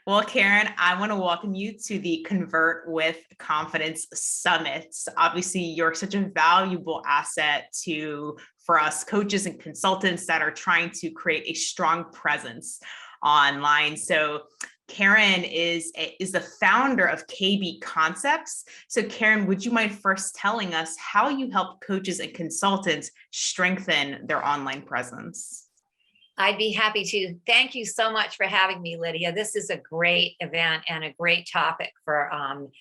Well, Karen, I want to welcome you to the Convert with Confidence Summit. Obviously, you're such a valuable asset for us coaches and consultants that are trying to create a strong presence online. So Karen is the founder of KB Concepts. So Karen, would you mind first telling us how you help coaches and consultants strengthen their online presence? I'd be happy to. Thank you so much for having me, Lydia. This is a great event and a great topic for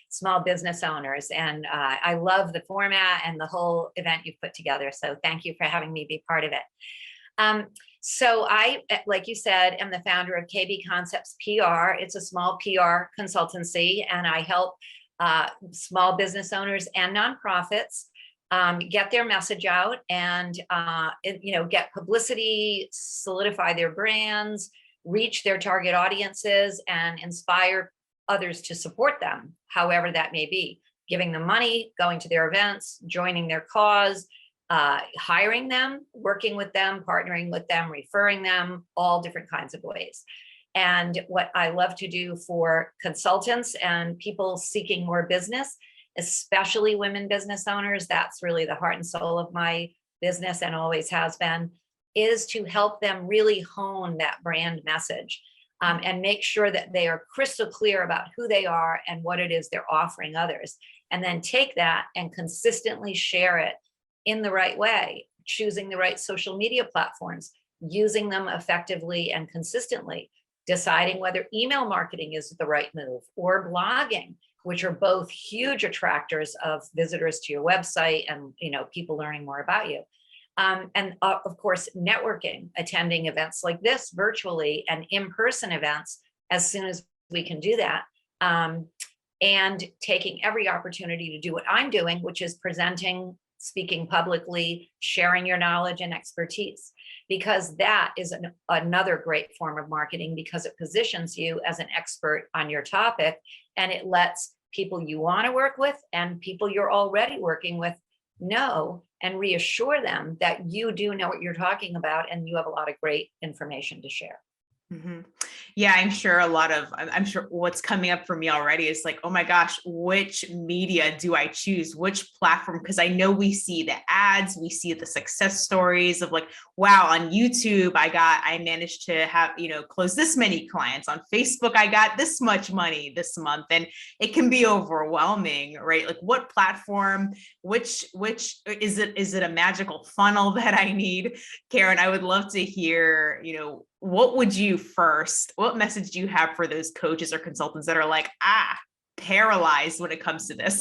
small business owners. And I love the format and the whole event you've put together. So thank you for having me be part of it. So I, like you said, am the founder of KB Concepts PR. It's a small PR consultancy, and I help small business owners and nonprofits get their message out and get publicity, solidify their brands, reach their target audiences, and inspire others to support them, however that may be, giving them money, going to their events, joining their cause, hiring them, working with them, partnering with them, referring them, all different kinds of ways. And what I love to do for consultants and people seeking more business, especially women business owners, that's really the heart and soul of my business and always has been, is to help them really hone that brand message and make sure that they are crystal clear about who they are and what it is they're offering others. And then take that and consistently share it in the right way, choosing the right social media platforms, using them effectively and consistently, deciding whether email marketing is the right move or blogging, which are both huge attractors of visitors to your website and people learning more about you. And of course, networking, attending events like this virtually and in-person events as soon as we can do that. And taking every opportunity to do what I'm doing, which is presenting, speaking publicly, sharing your knowledge and expertise, because that is another great form of marketing, because it positions you as an expert on your topic, and it lets people you want to work with and people you're already working with know and reassure them that you do know what you're talking about and you have a lot of great information to share. Mm-hmm. Yeah, I'm sure what's coming up for me already is like, oh my gosh, which media do I choose? Which platform? Because I know we see the ads, we see the success stories of like, wow, on YouTube, I managed to have, close this many clients. On Facebook, I got this much money this month. And it can be overwhelming, right? Like what platform, which is it a magical funnel that I need? Karen, I would love to hear, what message do you have for those coaches or consultants that are like, paralyzed when it comes to this?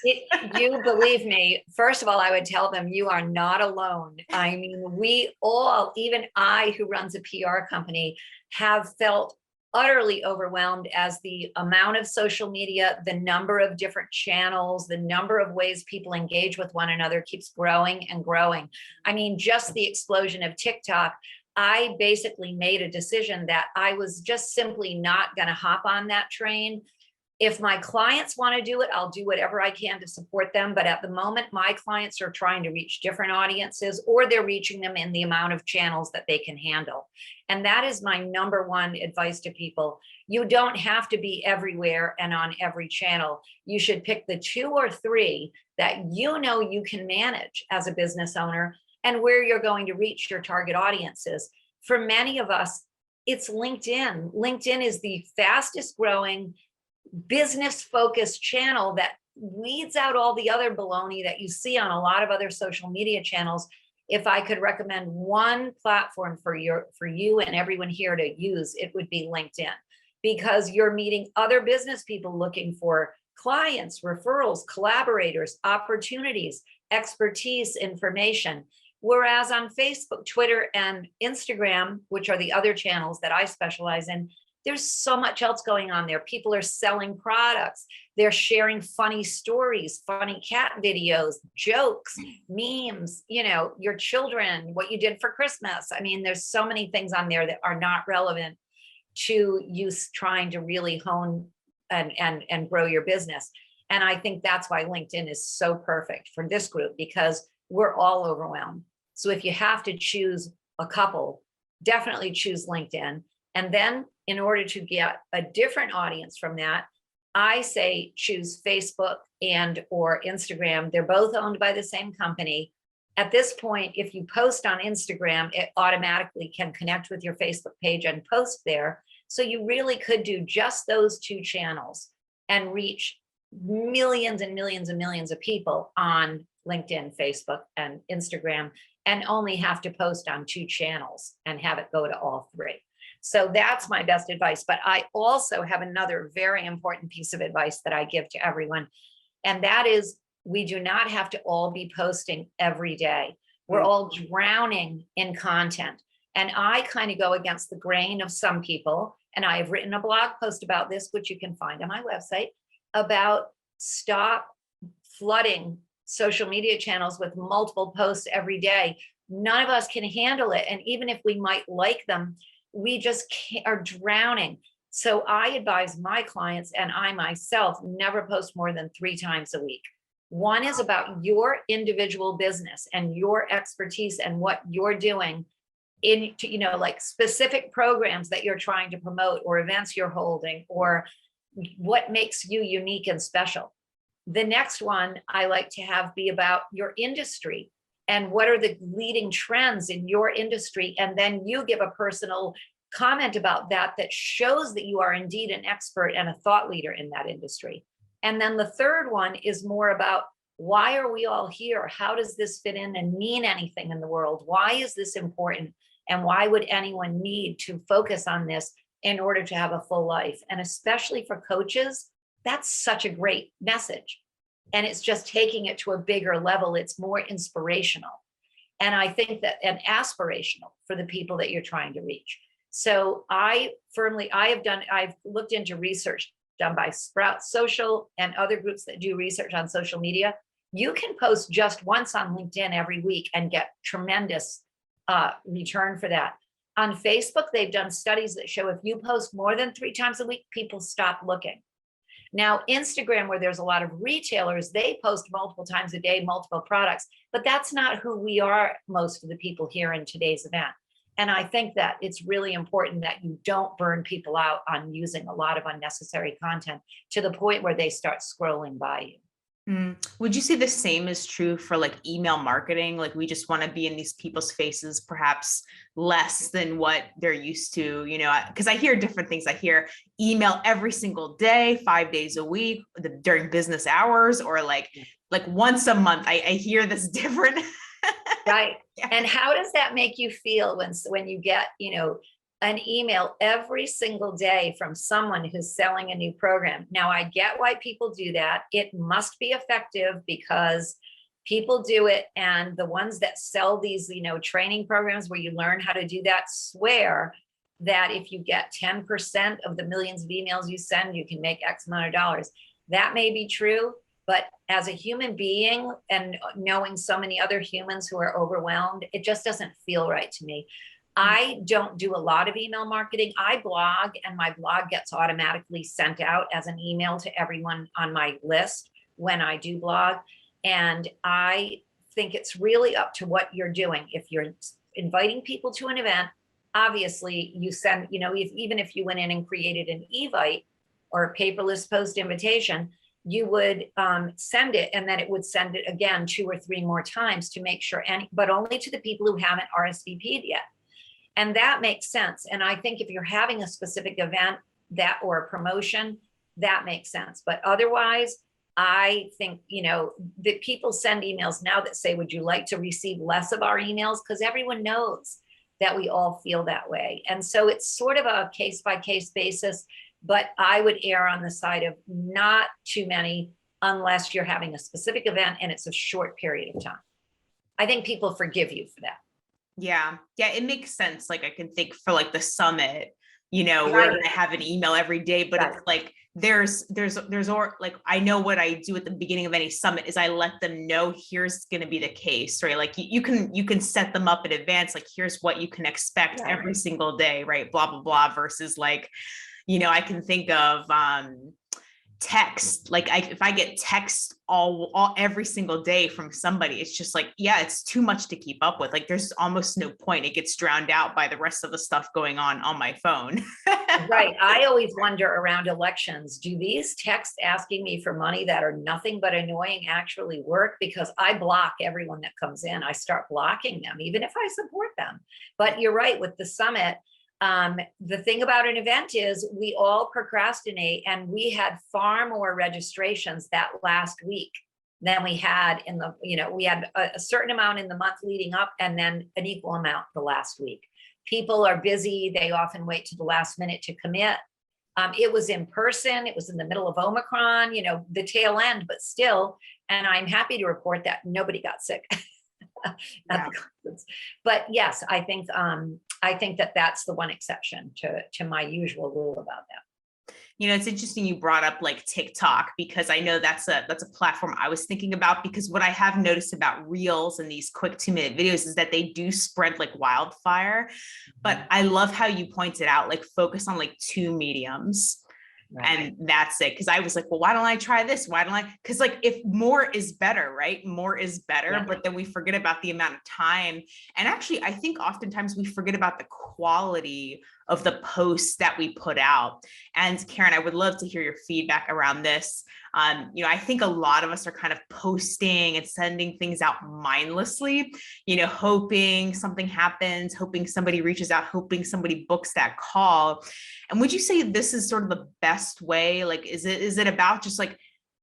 You believe me, first of all, I would tell them you are not alone. I mean, we all, even I, who runs a PR company, have felt utterly overwhelmed as the amount of social media, the number of different channels, the number of ways people engage with one another keeps growing and growing. I mean, just the explosion of TikTok. I basically made a decision that I was just simply not going to hop on that train. If my clients want to do it, I'll do whatever I can to support them. But at the moment, my clients are trying to reach different audiences, or they're reaching them in the amount of channels that they can handle. And that is my number one advice to people. You don't have to be everywhere and on every channel. You should pick the 2 or 3 that you can manage as a business owner and where you're going to reach your target audiences. For many of us, it's LinkedIn. LinkedIn is the fastest growing business-focused channel that weeds out all the other baloney that you see on a lot of other social media channels. If I could recommend one platform for you and everyone here to use, it would be LinkedIn, because you're meeting other business people looking for clients, referrals, collaborators, opportunities, expertise, information. Whereas on Facebook, Twitter, and Instagram, which are the other channels that I specialize in, there's so much else going on there. People are selling products. They're sharing funny stories, funny cat videos, jokes, memes, your children, what you did for Christmas. I mean, there's so many things on there that are not relevant to you trying to really hone and grow your business. And I think that's why LinkedIn is so perfect for this group, because we're all overwhelmed. So if you have to choose a couple, definitely choose LinkedIn. And then in order to get a different audience from that, I say choose Facebook and or Instagram. They're both owned by the same company. At this point, if you post on Instagram, it automatically can connect with your Facebook page and post there. So you really could do just those two channels and reach millions and millions and millions of people on LinkedIn, Facebook, and Instagram, and only have to post on two channels and have it go to all three. So that's my best advice. But I also have another very important piece of advice that I give to everyone. And that is, we do not have to all be posting every day. We're all drowning in content. And I kind of go against the grain of some people. And I have written a blog post about this, which you can find on my website, about stop flooding social media channels with multiple posts every day. None of us can handle it. And even if we might like them, we just are drowning. So I advise my clients, and I myself, never post more than 3 times a week. One is about your individual business and your expertise and what you're doing in, like specific programs that you're trying to promote or events you're holding or what makes you unique and special. The next one I like to have be about your industry and what are the leading trends in your industry. And then you give a personal comment about that shows that you are indeed an expert and a thought leader in that industry. And then the third one is more about, why are we all here? How does this fit in and mean anything in the world? Why is this important? And why would anyone need to focus on this in order to have a full life? And especially for coaches, that's such a great message. And it's just taking it to a bigger level. It's more inspirational. And I think that, and aspirational for the people that you're trying to reach. So I've looked into research done by Sprout Social and other groups that do research on social media. You can post just once on LinkedIn every week and get tremendous return for that. On Facebook, they've done studies that show if you post more than 3 times a week, people stop looking. Now, Instagram, where there's a lot of retailers, they post multiple times a day, multiple products, but that's not who we are, most of the people here in today's event. And I think that it's really important that you don't burn people out on using a lot of unnecessary content to the point where they start scrolling by you. Would you say the same is true for like email marketing? Like we just want to be in these people's faces, perhaps less than what they're used to, because I hear different things. I hear email every single day, 5 days a week during business hours, or like once a month. I hear this different. Right. Yeah. And how does that make you feel when you get, an email every single day from someone who's selling a new program? Now, I get why people do that. It must be effective because people do it. And the ones that sell these, training programs where you learn how to do that swear that if you get 10% of the millions of emails you send, you can make X amount of dollars. That may be true. But as a human being and knowing so many other humans who are overwhelmed, it just doesn't feel right to me. I don't do a lot of email marketing. I blog, and my blog gets automatically sent out as an email to everyone on my list when I do blog. And I think it's really up to what you're doing. If you're inviting people to an event, obviously you send, even if you went in and created an Evite or a paperless post invitation, you would send it, and then it would send it again 2 or 3 more times to make sure, but only to the people who haven't RSVP'd yet. And that makes sense. And I think if you're having a specific event or a promotion, that makes sense. But otherwise, I think, that people send emails now that say, would you like to receive less of our emails? Because everyone knows that we all feel that way. And so it's sort of a case by case basis, but I would err on the side of not too many unless you're having a specific event and it's a short period of time. I think people forgive you for that. Yeah, it makes sense. Like I can think for like the summit, we're Right. going to have an email every day, but Right. it's like there's like I know what I do at the beginning of any summit is I let them know here's going to be the case, right? Like you can set them up in advance, like here's what you can expect every single day, right? Blah blah blah. Versus like, I can think of text, like if I get text all every single day from somebody, it's just like, yeah, it's too much to keep up with. Like there's almost no point. It gets drowned out by the rest of the stuff going on my phone. Right. I always wonder around elections, do these texts asking me for money that are nothing but annoying actually work? Because I block everyone that comes in. I start blocking them, even if I support them. But you're right, with the summit, the thing about an event is we all procrastinate, and we had far more registrations that last week than we had in the, we had a certain amount in the month leading up, and then an equal amount the last week. People are busy. They often wait to the last minute to commit. It was in person. It was in the middle of Omicron, the tail end, but still. And I'm happy to report that nobody got sick at the conference. But yes, I think that that's the one exception to my usual rule about that. It's interesting you brought up like TikTok, because I know that's a platform I was thinking about, because what I have noticed about reels and these quick 2-minute videos is that they do spread like wildfire. But I love how you pointed out, like, focus on like 2 mediums. Right. And that's it. Cause I was like, well, why don't I try this? Cause like, if more is better, right? More is better, yeah. But then we forget about the amount of time. And actually, I think oftentimes we forget about the quality of the posts that we put out. And Karen, I would love to hear your feedback around this. I think a lot of us are kind of posting and sending things out mindlessly, hoping something happens, hoping somebody reaches out, hoping somebody books that call. And would you say this is sort of the best way? Like, is it about just like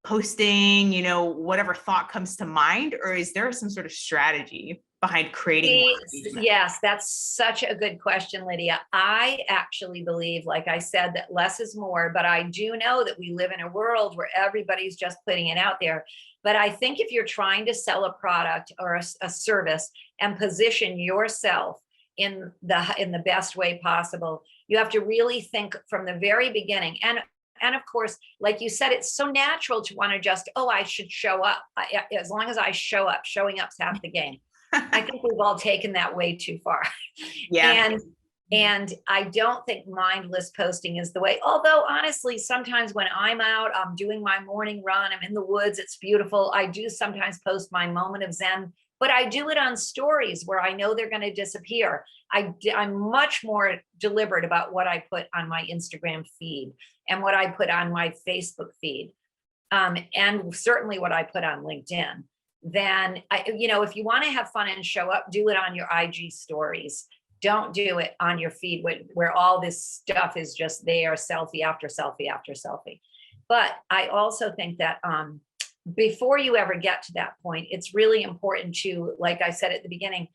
posting, whatever thought comes to mind, or is there some sort of strategy behind creating? Yes, that's such a good question, Lydia. I actually believe, like I said, that less is more, but I do know that we live in a world where everybody's just putting it out there. But I think if you're trying to sell a product or a service and position yourself in the best way possible, you have to really think from the very beginning. And of course, like you said, it's so natural to want to just, I should show up. As long as I show up, showing up's half the game. I think we've all taken that way too far. Yeah. And I don't think mindless posting is the way. Although honestly, sometimes when I'm out, I'm doing my morning run, I'm in the woods, it's beautiful. I do sometimes post my moment of Zen, but I do it on stories where I know they're going to disappear. I'm much more deliberate about what I put on my Instagram feed and what I put on my Facebook feed, and certainly what I put on LinkedIn. Then, if you want to have fun and show up, do it on your IG stories. Don't do it on your feed where all this stuff is just there, selfie after selfie after selfie. But I also think that before you ever get to that point, it's really important to, like I said at the beginning,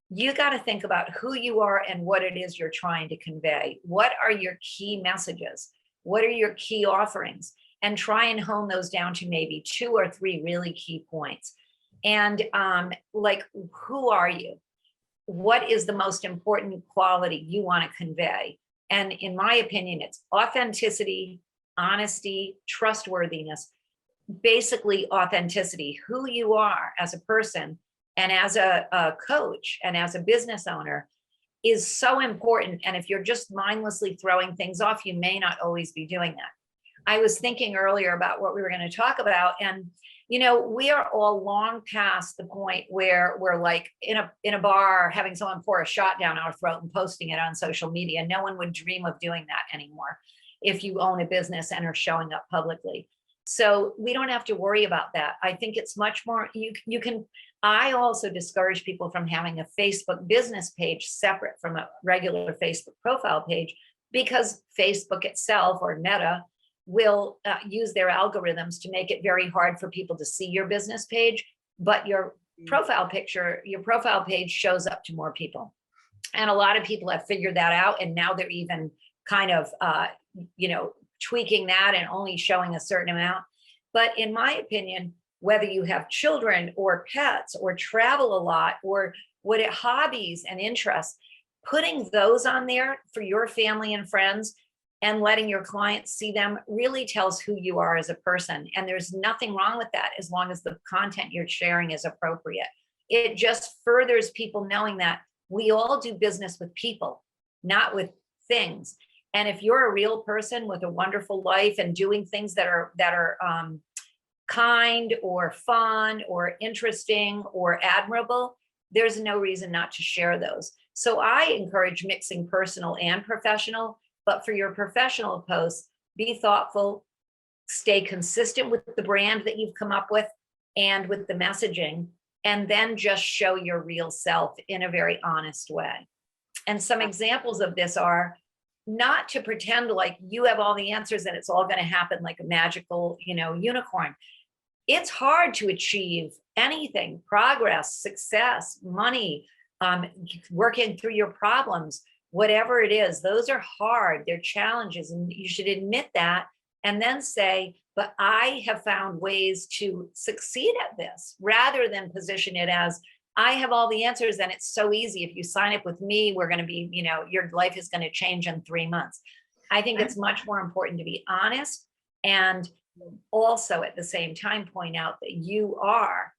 you got to think about who you are and what it is you're trying to convey. What are your key messages? What are your key offerings? And try and hone those down to maybe 2 or 3 really key points. And like, who are you? What is the most important quality you want to convey? And in my opinion, it's authenticity, honesty, trustworthiness, basically authenticity, who you are as a person and as a coach and as a business owner is so important. And if you're just mindlessly throwing things off, you may not always be doing that. I was thinking earlier about what we were going to talk about, and we are all long past the point where we're like in a bar having someone pour a shot down our throat and posting it on social media. No one would dream of doing that anymore if you own a business and are showing up publicly. So we don't have to worry about that. I think it's much more, you can, I also discourage people from having a Facebook business page separate from a regular Facebook profile page, because Facebook itself, or Meta, will use their algorithms to make it very hard for people to see your business page, but your profile page shows up to more people. And a lot of people have figured that out, and now they're even kind of tweaking that and only showing a certain amount. But in my opinion, whether you have children or pets or travel a lot or hobbies and interests, putting those on there for your family and friends and letting your clients see them really tells who you are as a person. And there's nothing wrong with that as long as the content you're sharing is appropriate. It just furthers people knowing that we all do business with people, not with things. And if you're a real person with a wonderful life and doing things that are kind or fun or interesting or admirable, there's no reason not to share those. So I encourage mixing personal and professional, but for your professional posts, be thoughtful, stay consistent with the brand that you've come up with and with the messaging, and then just show your real self in a very honest way. And some examples of this are not to pretend like you have all the answers and it's all going to happen like a magical, unicorn. It's hard to achieve anything, progress, success, money, working through your problems, whatever it is. Those are hard, they're challenges, and you should admit that and then say, but I have found ways to succeed at this, rather than position it as, I have all the answers and it's so easy. If you sign up with me, we're going to be, your life is going to change in 3 months. I think it's much more important to be honest, and also at the same time point out that you are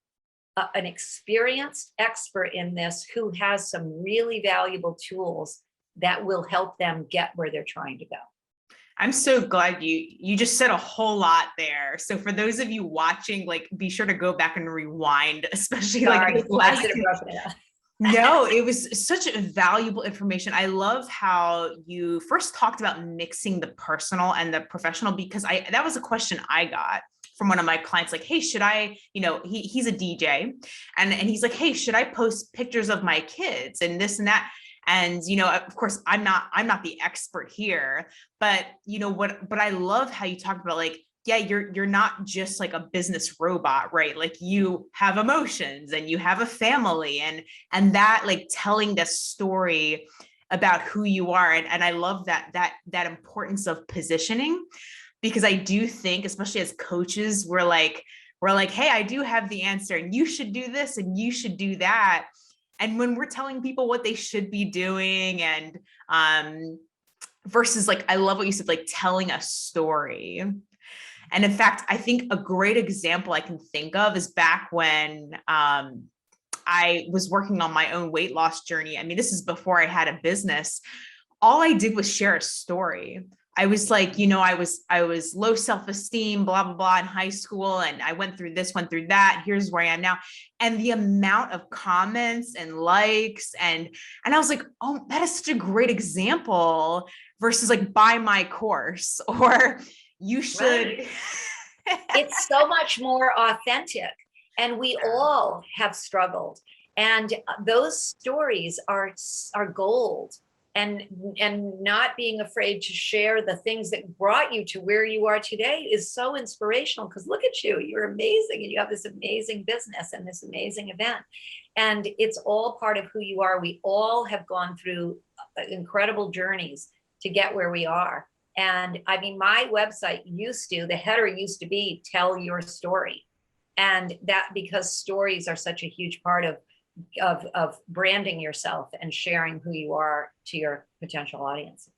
an experienced expert in this who has some really valuable tools that will help them get where they're trying to go. I'm so glad you just said a whole lot there. So for those of you watching, like, be sure to go back and rewind, especially Sorry, like last. I should have broken it up. No, it was such valuable information. I love how you first talked about mixing the personal and the professional, because that was a question I got from one of my clients, like, hey, should I, he's a DJ, and he's like, hey, should I post pictures of my kids and this and that? And, of course, I'm not the expert here, but but I love how you talked about, like, yeah, you're not just like a business robot, right? Like, you have emotions and you have a family, and that, like, telling the story about who you are. And I love that importance of positioning, because I do think, especially as coaches, we're like, hey, I do have the answer and you should do this and you should do that. And when we're telling people what they should be doing, and versus, like, I love what you said, like, telling a story. And in fact, I think a great example I can think of is back when I was working on my own weight loss journey. I mean, this is before I had a business. All I did was share a story. I was like, I was low self-esteem, blah, blah, blah, in high school. And I went through this, went through that. Here's where I am now. And the amount of comments and likes, and I was like, oh, that is such a great example, versus like, buy my course, or you should. Right. It's so much more authentic. And we all have struggled. And those stories are gold. And not being afraid to share the things that brought you to where you are today is so inspirational, because look at you, you're amazing, and you have this amazing business and this amazing event. And it's all part of who you are. We all have gone through incredible journeys to get where we are. And I mean, my website the header used to be tell your story. And that, because stories are such a huge part of branding yourself and sharing who you are to your potential audiences.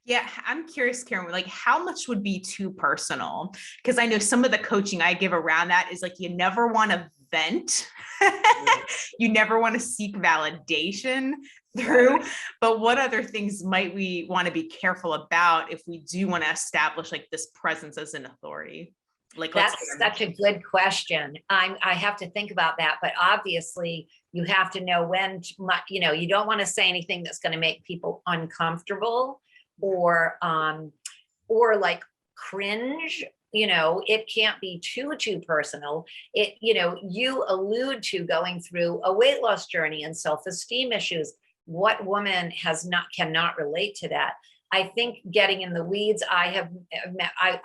Yeah, I'm curious, Karen, like, how much would be too personal? Because I know some of the coaching I give around that is like, you never want to vent. You never want to seek validation through. Right. But what other things might we want to be careful about if we do want to establish, like, this presence as an authority? Like, that's such a good question. I have to think about that, but obviously you have to know when, you don't want to say anything that's going to make people uncomfortable or like cringe. It can't be too personal. You allude to going through a weight loss journey and self-esteem issues. What woman cannot relate to that? I think getting in the weeds, I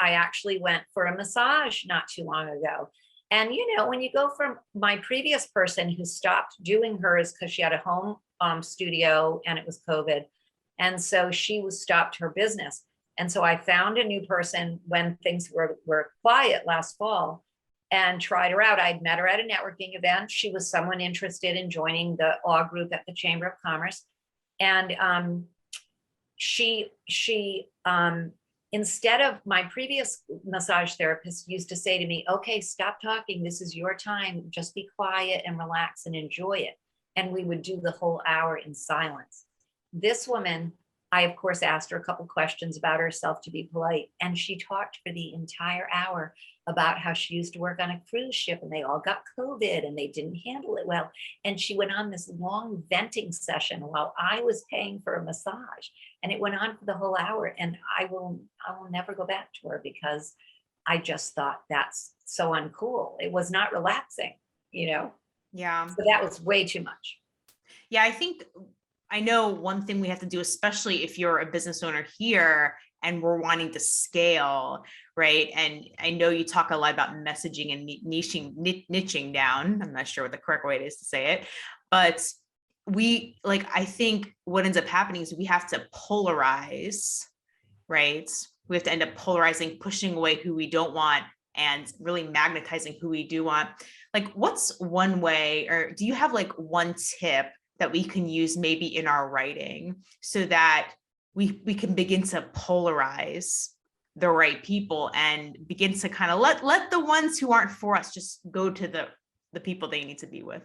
actually went for a massage not too long ago. And, when you go from my previous person who stopped doing hers because she had a home studio and it was COVID. And so she stopped her business. And so I found a new person when things were quiet last fall and tried her out. I'd met her at a networking event. She was someone interested in joining the AW group at the Chamber of Commerce. And she instead of, my previous massage therapist used to say to me, okay, stop talking. This is your time. Just be quiet and relax and enjoy it. And we would do the whole hour in silence. This woman I, of course, asked her a couple questions about herself to be polite. And she talked for the entire hour about how she used to work on a cruise ship and they all got COVID and they didn't handle it well. And she went on this long venting session while I was paying for a massage. And it went on for the whole hour. And I will never go back to her because I just thought that's so uncool. It was not relaxing, you know? Yeah. So that was way too much. Yeah, I know one thing we have to do, especially if you're a business owner here and we're wanting to scale, right? And I know you talk a lot about messaging and niching down. I'm not sure what the correct way is to say it, but I think what ends up happening is we have to polarize, right? We have to end up polarizing, pushing away who we don't want and really magnetizing who we do want. Like, what's one way, or do you have like one tip that we can use maybe in our writing so that we can begin to polarize the right people and begin to kind of let the ones who aren't for us just go to the people they need to be with?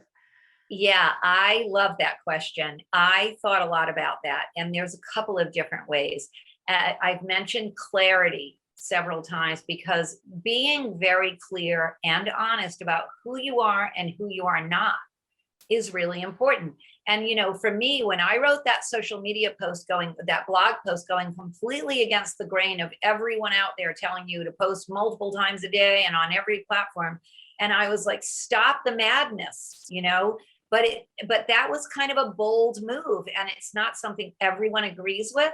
Yeah, I love that question. I thought a lot about that, and there's a couple of different ways. I've mentioned clarity several times because being very clear and honest about who you are and who you are not is really important. And, for me, when I wrote that social media post that blog post going completely against the grain of everyone out there telling you to post multiple times a day and on every platform, and I was like, stop the madness, but that was kind of a bold move and it's not something everyone agrees with.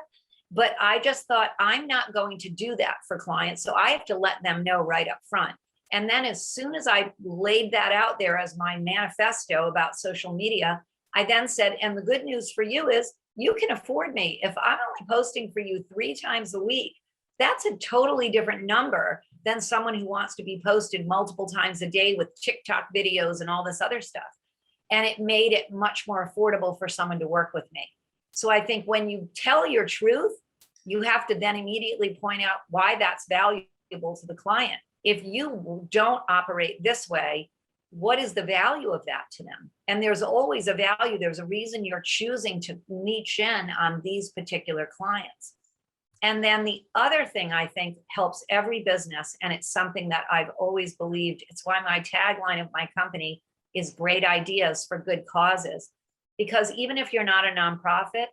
But I just thought, I'm not going to do that for clients. So I have to let them know right up front. And then as soon as I laid that out there as my manifesto about social media, I then said, and the good news for you is you can afford me. If I'm only posting for you 3 times a week, that's a totally different number than someone who wants to be posted multiple times a day with TikTok videos and all this other stuff. And it made it much more affordable for someone to work with me. So I think when you tell your truth, you have to then immediately point out why that's valuable to the client. If you don't operate this way, what is the value of that to them? And there's always a value. There's a reason you're choosing to niche in on these particular clients. And then the other thing I think helps every business, and it's something that I've always believed, it's why my tagline of my company is great ideas for good causes. Because even if you're not a nonprofit,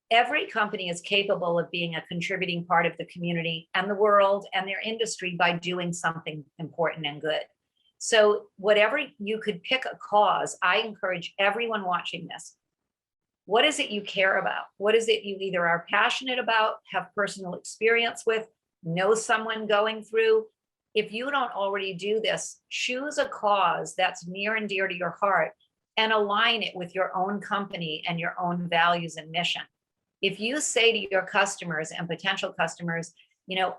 every company is capable of being a contributing part of the community and the world and their industry by doing something important and good. So whatever you could pick a cause, I encourage everyone watching this. What is it you care about? What is it you either are passionate about, have personal experience with, know someone going through? If you don't already do this, choose a cause that's near and dear to your heart and align it with your own company and your own values and mission. If you say to your customers and potential customers,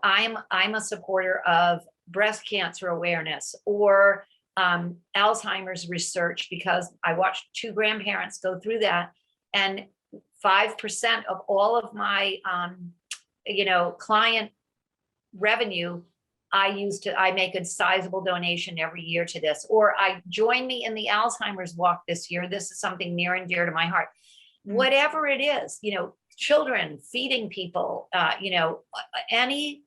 I'm a supporter of breast cancer awareness or Alzheimer's research because I watched 2 grandparents go through that, and 5% of all of my client revenue I make a sizable donation every year to this, or I join me in the Alzheimer's walk this year. This is something near and dear to my heart. Whatever it is, children, feeding people, any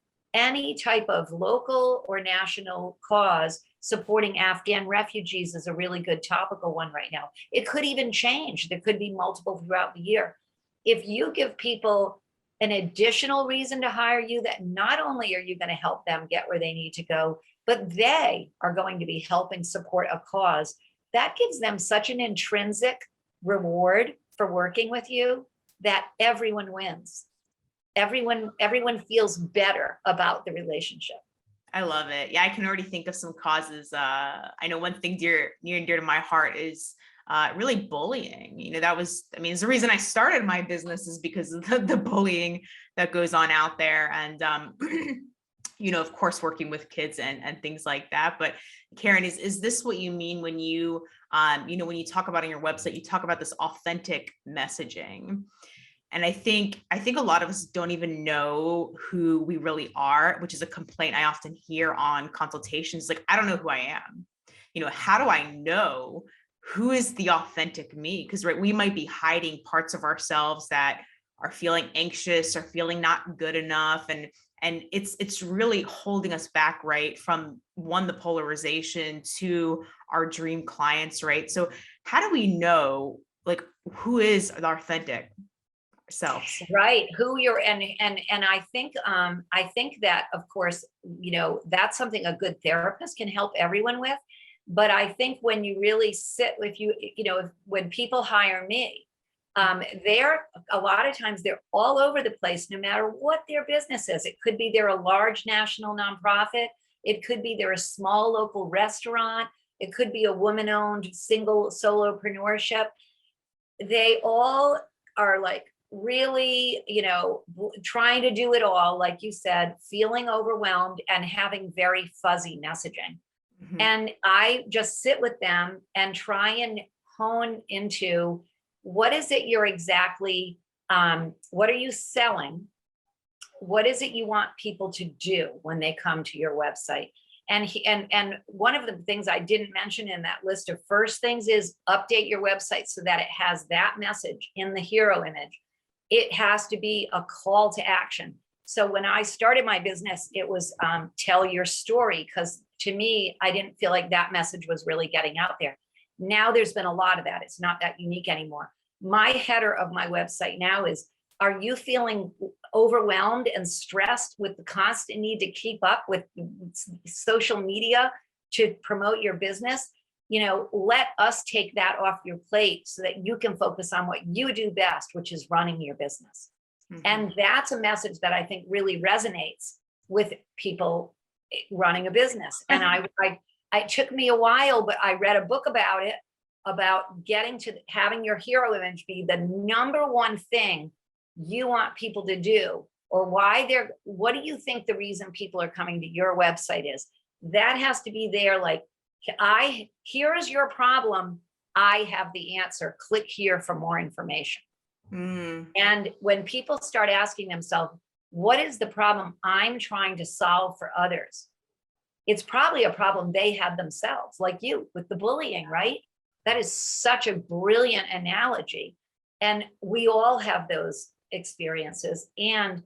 type of local or national cause. Supporting Afghan refugees is a really good topical one right now. It could even change. There could be multiple throughout the year. If you give people an additional reason to hire you, that not only are you going to help them get where they need to go, but they are going to be helping support a cause, that gives them such an intrinsic reward for working with you that everyone wins. Everyone feels better about the relationship. I love it. Yeah, I can already think of some causes. I know one thing near and dear to my heart is really bullying. It's the reason I started my business is because of the bullying that goes on out there. And, of course, working with kids and things like that. But Karen, is this what you mean when you, when you talk about on your website, you talk about this authentic messaging? And I think a lot of us don't even know who we really are, which is a complaint I often hear on consultations. Like, I don't know who I am. How do I know who is the authentic me? Because we might be hiding parts of ourselves that are feeling anxious or feeling not good enough. And it's really holding us back, right? From one, the polarization, to our dream clients, right? So how do we know like who is the authentic selves? Right, who you're, and I think that, of course, that's something a good therapist can help everyone with. But I think when you really sit with when people hire me, they're a lot of times they're all over the place, no matter what their business is. It could be they're a large national nonprofit, it could be they're a small local restaurant, it could be a woman-owned single solopreneurship. They all are like really, trying to do it all, like you said, feeling overwhelmed and having very fuzzy messaging. Mhm. And I just sit with them and try and hone into what is it you're exactly, what are you selling? What is it you want people to do when they come to your website? And one of the things I didn't mention in that list of first things is update your website so that it has that message in the hero image. It has to be a call to action. So when I started my business, it was tell your story, because to me, I didn't feel like that message was really getting out there. Now there's been a lot of that. It's not that unique anymore. My header of my website now is, are you feeling overwhelmed and stressed with the constant need to keep up with social media to promote your business? Let us take that off your plate so that you can focus on what you do best, which is running your business. Mm-hmm. And that's a message that I think really resonates with people running a business. And it took me a while, but I read a book about it, about getting to having your hero image be the number one thing you want people to do, or what do you think the reason people are coming to your website is? That has to be there. Like, here is your problem. I have the answer. Click here for more information. Mm. And when people start asking themselves, what is the problem I'm trying to solve for others? It's probably a problem they had themselves, like you with the bullying, right? That is such a brilliant analogy. And we all have those experiences. And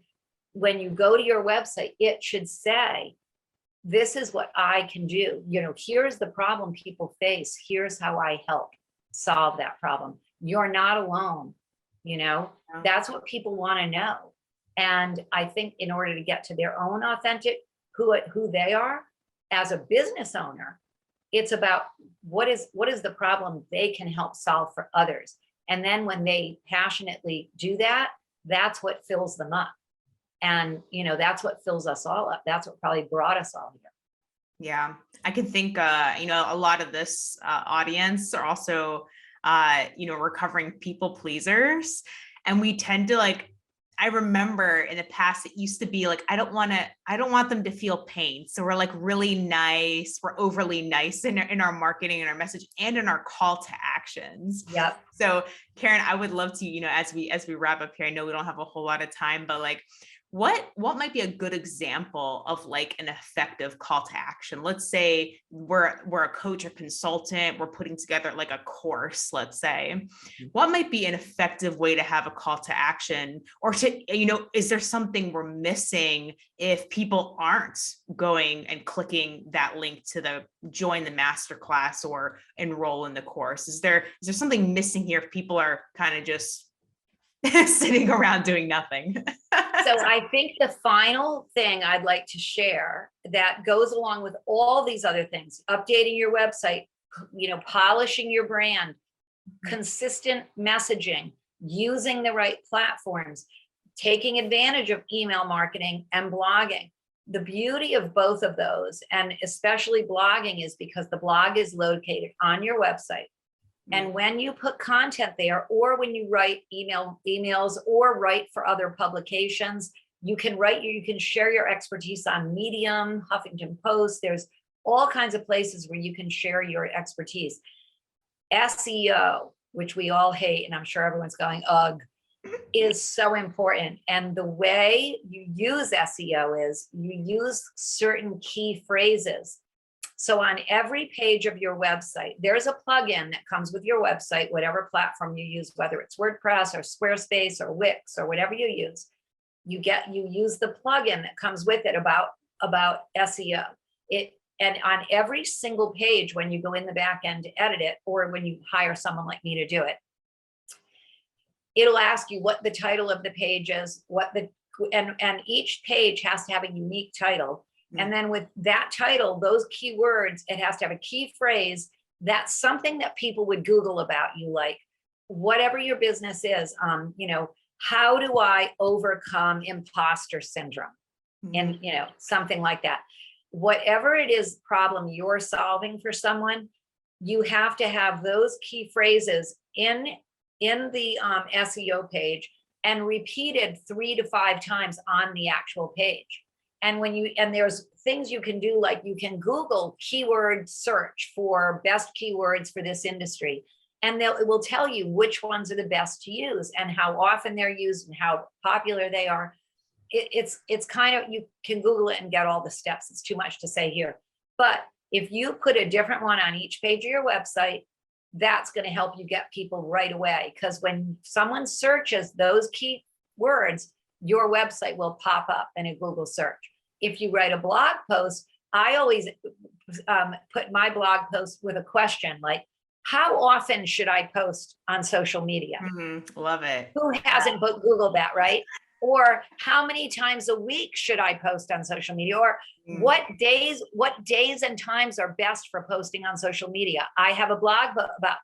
when you go to your website, it should say, this is what I can do. Here's the problem people face. Here's how I help solve that problem. You're not alone. That's what people want to know. And I think in order to get to their own authentic, who they are as a business owner, it's about what is the problem they can help solve for others. And then when they passionately do that, that's what fills them up. And, that's what fills us all up. That's what probably brought us all here. Yeah, I can think, a lot of this audience are also, recovering people pleasers. And we tend to I remember in the past, it used to be like, I don't want them to feel pain. So we're like really nice. We're overly nice in our marketing and our message and in our call to actions. Yeah. So Karen, I would love to, as we wrap up here, I know we don't have a whole lot of time, but what might be a good example of an effective call to action? Let's say we're a coach or consultant, we're putting together a course, let's say. What might be an effective way to have a call to action, or to, is there something we're missing if people aren't going and clicking that link to join the masterclass or enroll in the course? Is there something missing here if people are kind of just sitting around doing nothing? So I think the final thing I'd like to share that goes along with all these other things, updating your website, polishing your brand, consistent messaging, using the right platforms, taking advantage of email marketing and blogging. The beauty of both of those, and especially blogging, is because the blog is located on your website. And when you put content there, or when you write emails or write for other publications, you can share your expertise on Medium, Huffington Post. There's all kinds of places where you can share your expertise. SEO, which we all hate, and I'm sure everyone's going, ugh, is so important. And the way you use SEO is you use certain key phrases. So on every page of your website, there's a plugin that comes with your website, whatever platform you use, whether it's WordPress or Squarespace or Wix or whatever you use. You use the plugin that comes with it about SEO. And on every single page, when you go in the back end to edit it, or when you hire someone like me to do it, it'll ask you what the title of the page is, and each page has to have a unique title. And then with that title, those keywords, it has to have a key phrase that's something that people would Google about you, like whatever your business is, how do I overcome imposter syndrome? And, something like that. Whatever it is problem you're solving for someone, you have to have those key phrases in the SEO page and repeated 3 to 5 times on the actual page. And there's things you can do, like you can Google keyword search for best keywords for this industry. And it will tell you which ones are the best to use and how often they're used and how popular they are. It's kind of, you can Google it and get all the steps. It's too much to say here. But if you put a different one on each page of your website, that's going to help you get people right away. Because when someone searches those key words, your website will pop up in a Google search. If you write a blog post, I always put my blog post with a question like, how often should I post on social media? Love it. Who hasn't Googled that, right? Or how many times a week should I post on social media? Or what days and times are best for posting on social media? I have a blog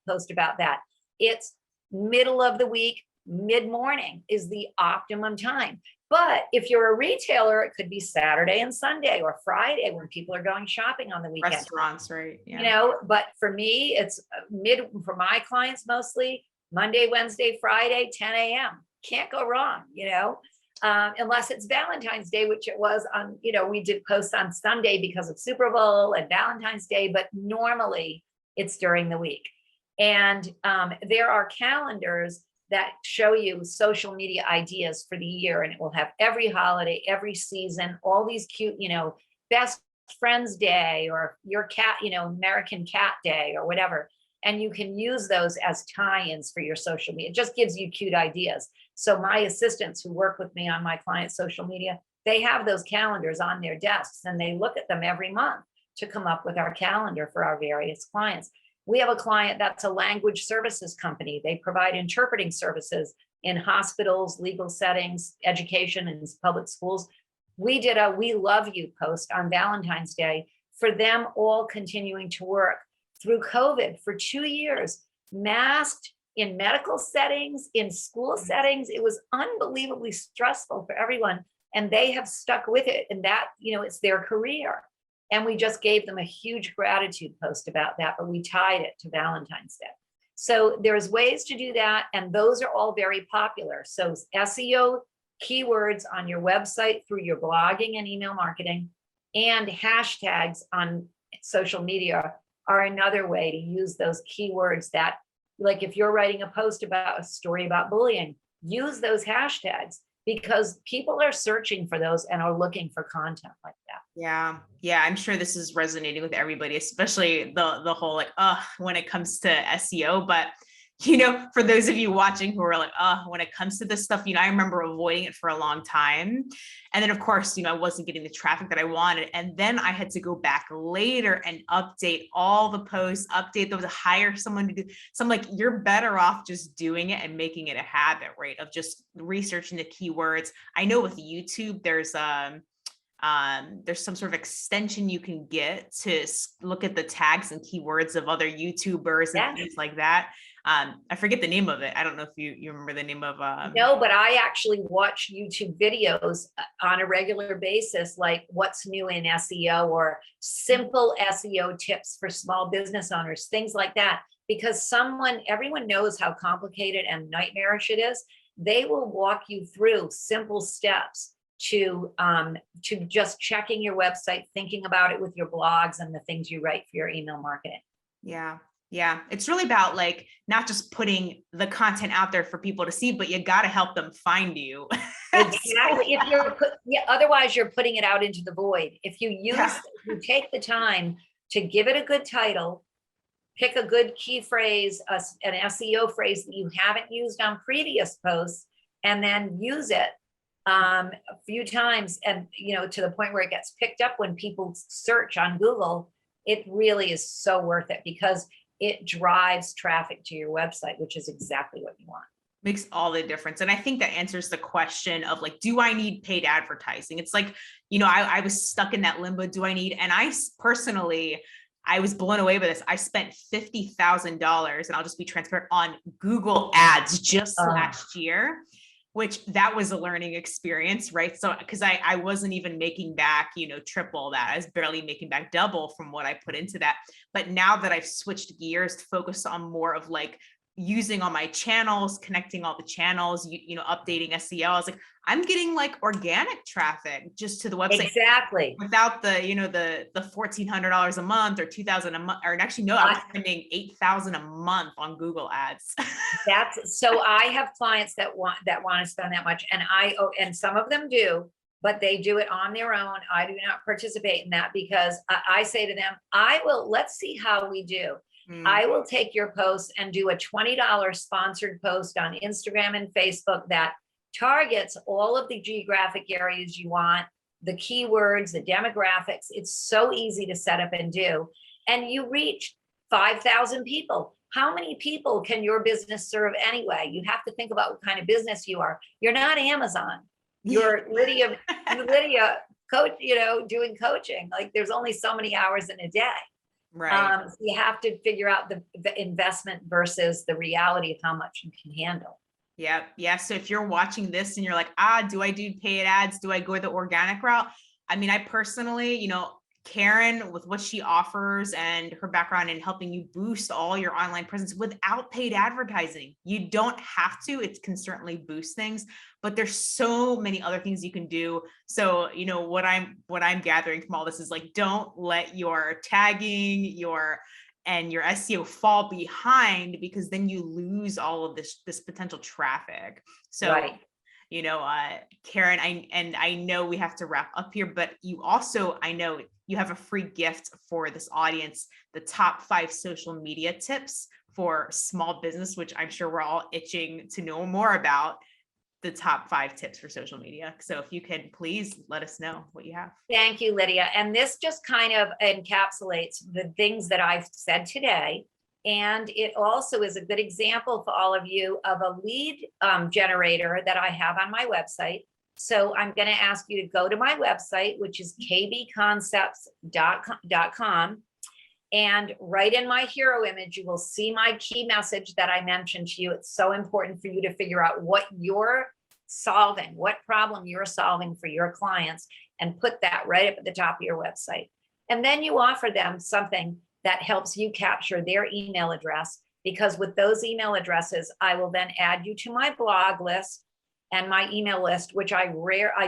post about that. It's middle of the week, mid-morning is the optimum time. But if you're a retailer, it could be Saturday and Sunday or Friday when people are going shopping on the weekend. Restaurants, right? Yeah. But for me, it's for my clients, mostly Monday, Wednesday, Friday, 10 a.m. Can't go wrong, unless it's Valentine's Day, which it was on, we did posts on Sunday because of Super Bowl and Valentine's Day, but normally it's during the week. And there are calendars that show you social media ideas for the year, and it will have every holiday, every season, all these cute, best friends day, or your cat, American Cat Day or whatever. And you can use those as tie-ins for your social media. It just gives you cute ideas. So my assistants who work with me on my clients' social media, they have those calendars on their desks and they look at them every month to come up with our calendar for our various clients. We have a client that's a language services company. They provide interpreting services in hospitals, legal settings, education, and public schools. We did a "We Love You" post on Valentine's Day for them all continuing to work through COVID for 2 years, masked in medical settings, in school settings. It was unbelievably stressful for everyone. And they have stuck with it. And that, it's their career. And we just gave them a huge gratitude post about that, but we tied it to Valentine's Day. So there's ways to do that. And those are all very popular. So SEO keywords on your website through your blogging and email marketing, and hashtags on social media are another way to use those keywords that, like if you're writing a post about a story about bullying, use those hashtags because people are searching for those and are looking for content like that. Yeah. I'm sure this is resonating with everybody, especially the whole when it comes to SEO. But for those of you watching who are like, when it comes to this stuff, I remember avoiding it for a long time. And then of course, I wasn't getting the traffic that I wanted. And then I had to go back later and update all the posts, update those, hire someone to do. So I'm like, you're better off just doing it and making it a habit, right? Of just researching the keywords. I know with YouTube, there's some sort of extension you can get to look at the tags and keywords of other YouTubers and things like that. I forget the name of it. I don't know if you remember the name of No, but I actually watch YouTube videos on a regular basis, like what's new in SEO or simple SEO tips for small business owners, things like that. Because everyone knows how complicated and nightmarish it is. They will walk you through simple steps to just checking your website, thinking about it with your blogs and the things you write for your email marketing. Yeah. It's really about not just putting the content out there for people to see, but you got to help them find you. Exactly. Otherwise you're putting it out into the void. If you you take the time to give it a good title, pick a good key phrase, an SEO phrase that you haven't used on previous posts, and then use it a few times, and to the point where it gets picked up when people search on Google. It really is so worth it because it drives traffic to your website, which is exactly what you want. Makes all the difference. And I think that answers the question of like, do I need paid advertising? It's like, I was stuck in that limbo. Do I need, and I personally, I was blown away by this. I spent $50,000, and I'll just be transparent, on Google ads just last year, which that was a learning experience, right? So, because I wasn't even making back, triple that. I was barely making back double from what I put into that. But now that I've switched gears to focus on more of like using all my channels, connecting all the channels, updating SEO, I was like, I'm getting like organic traffic just to the website. Exactly. Without the, the $1,400 a month or $2,000 a month, or actually, no, I was spending $8,000 a month on Google ads. So I have clients that want to spend that much, and some of them do, but they do it on their own. I do not participate in that because I say to them, let's see how we do. I will take your post and do a $20 sponsored post on Instagram and Facebook that targets all of the geographic areas you want, the keywords, the demographics. It's so easy to set up and do. And you reach 5,000 people. How many people can your business serve anyway? You have to think about what kind of business you are. You're not Amazon. You're Lydia coach, doing coaching. Like there's only so many hours in a day. Right. So you have to figure out the investment versus the reality of how much you can handle. Yeah. Yeah. So if you're watching this and you're like, do I do paid ads? Do I go the organic route? I mean, I personally, Karen, with what she offers and her background in helping you boost all your online presence without paid advertising. You don't have to. It can certainly boost things, but there's so many other things you can do. So, what I'm gathering from all this is like, don't let your tagging, your SEO fall behind, because then you lose all of this potential traffic. So, right. Karen, I know we have to wrap up here, but you also, I know you have a free gift for this audience, the top 5 social media tips for small business, which I'm sure we're all itching to know more about. The top 5 tips for social media. So if you can please let us know what you have. Thank you, Lydia. And this just kind of encapsulates the things that I've said today. And it also is a good example for all of you of a lead generator that I have on my website. So I'm going to ask you to go to my website, which is kbconcepts.com. And right in my hero image, you will see my key message that I mentioned to you. It's so important for you to figure out what you're solving, what problem you're solving for your clients, and put that right up at the top of your website. And then you offer them something that helps you capture their email address, because with those email addresses, I will then add you to my blog list and my email list, which I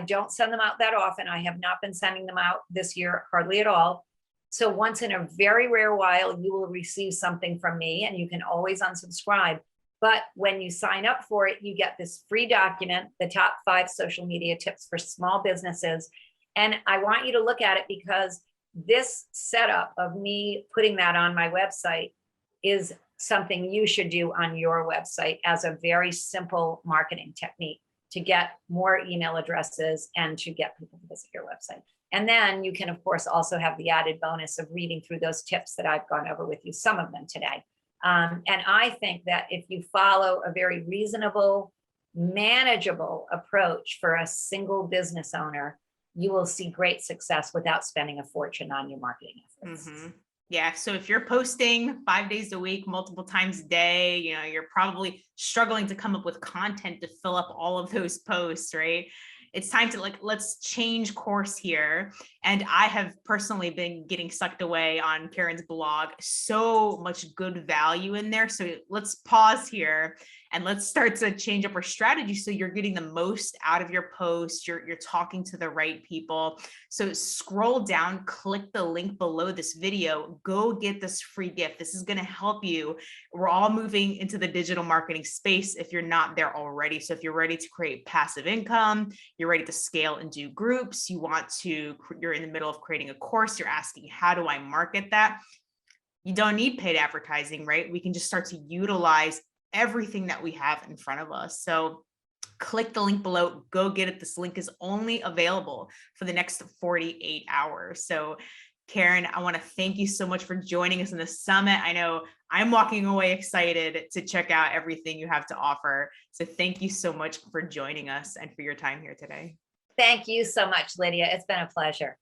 don't send them out that often. I have not been sending them out this year, hardly at all. So once in a very rare while, you will receive something from me, and you can always unsubscribe. But when you sign up for it, you get this free document, the top 5 social media tips for small businesses. And I want you to look at it because this setup of me putting that on my website is something you should do on your website as a very simple marketing technique to get more email addresses and to get people to visit your website. And then you can, of course, also have the added bonus of reading through those tips that I've gone over with you, some of them today. And I think that if you follow a very reasonable, manageable approach for a single business owner, you will see great success without spending a fortune on your marketing efforts. Mm-hmm. Yeah. So if you're posting 5 days a week, multiple times a day, you're probably struggling to come up with content to fill up all of those posts, right? It's time to let's change course here. And I have personally been getting sucked away on Karen's blog. So much good value in there. So let's pause here and let's start to change up our strategy so you're getting the most out of your post. You're talking to the right people. So scroll down, click the link below this video, go get this free gift. This is going to help you. We're all moving into the digital marketing space if you're not there already. So if you're ready to create passive income, you're ready to scale and do groups, you're in the middle of creating a course, you're asking, how do I market that? You don't need paid advertising, right? We can just start to utilize everything that we have in front of us. So click the link below, go get it. This link is only available for the next 48 hours. So Karen, I want to thank you so much for joining us in the summit. I know I'm walking away excited to check out everything you have to offer. So thank you so much for joining us and for your time here today. Thank you so much, Lydia. It's been a pleasure.